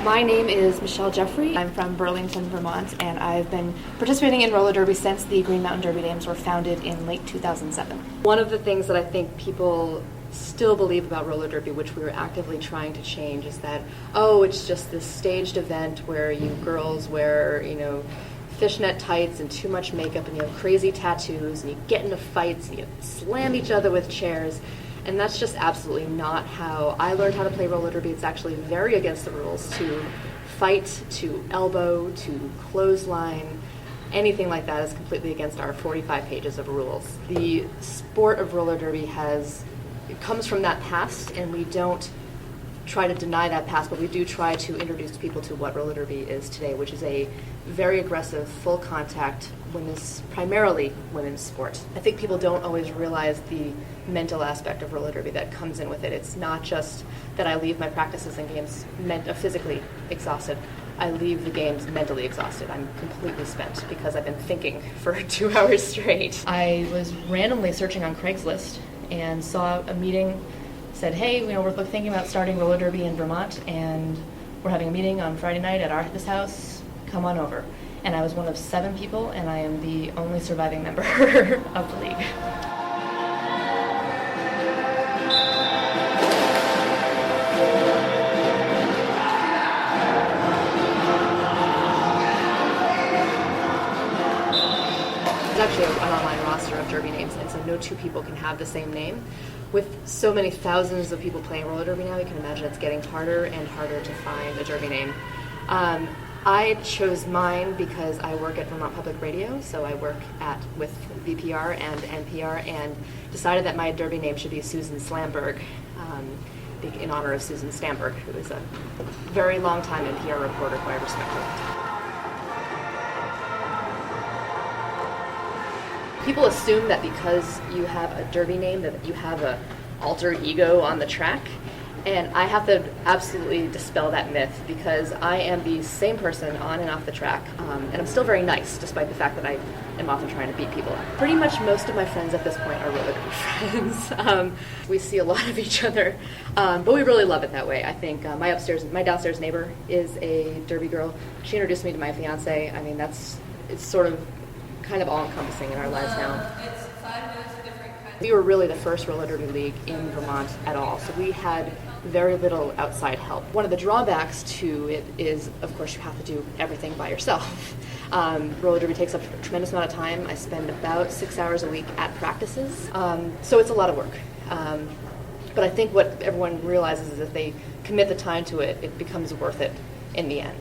My name is Michelle Jeffrey. I'm from Burlington, Vermont, and I've been participating in roller derby since the Green Mountain Derby Dames were founded in late 2007. One of the things that I think people still believe about roller derby, which we were actively trying to change, is that, oh, it's just this staged event where you girls wear, fishnet tights and too much makeup and you have crazy tattoos and you get into fights and you slam each other with chairs. And that's just absolutely not how I learned how to play roller derby. It's actually very against the rules to fight, to elbow, to clothesline. Anything like that is completely against our 45 pages of rules. The sport of roller derby comes from that past, and we don't try to deny that past, but we do try to introduce people to what roller derby is today, which is a very aggressive, full contact, primarily women's sport. I think people don't always realize the mental aspect of roller derby that comes in with it. It's not just that I leave my practices and games physically exhausted. I leave the games mentally exhausted. I'm completely spent because I've been thinking for 2 hours straight. I was randomly searching on Craigslist and saw a meeting, said, hey, we're thinking about starting roller derby in Vermont, and we're having a meeting on Friday night at this house. Come on over. And I was one of 7 people, and I am the only surviving member of the league. There's actually an online roster of derby names, and so no 2 people can have the same name. With so many thousands of people playing roller derby now, you can imagine it's getting harder and harder to find a derby name. I chose mine because I work at Vermont Public Radio, so I work with VPR and NPR, and decided that my derby name should be Susan Slamberg, in honor of Susan Stamberg, who is a very long time NPR reporter who I respect her. People assume that because you have a derby name that you have an alter ego on the track. And I have to absolutely dispel that myth, because I am the same person on and off the track, and I'm still very nice, despite the fact that I am often trying to beat people. Pretty much most of my friends at this point are roller derby friends. We see a lot of each other, but we really love it that way. I think my downstairs neighbor is a derby girl. She introduced me to my fiance. I mean, it's sort of kind of all-encompassing in our lives now. We were really the first roller derby league in Vermont at all, so we had very little outside help. One of the drawbacks to it is, of course, you have to do everything by yourself. Roller derby takes up a tremendous amount of time. I spend about 6 hours a week at practices, so it's a lot of work. But I think what everyone realizes is if they commit the time to it, it becomes worth it in the end.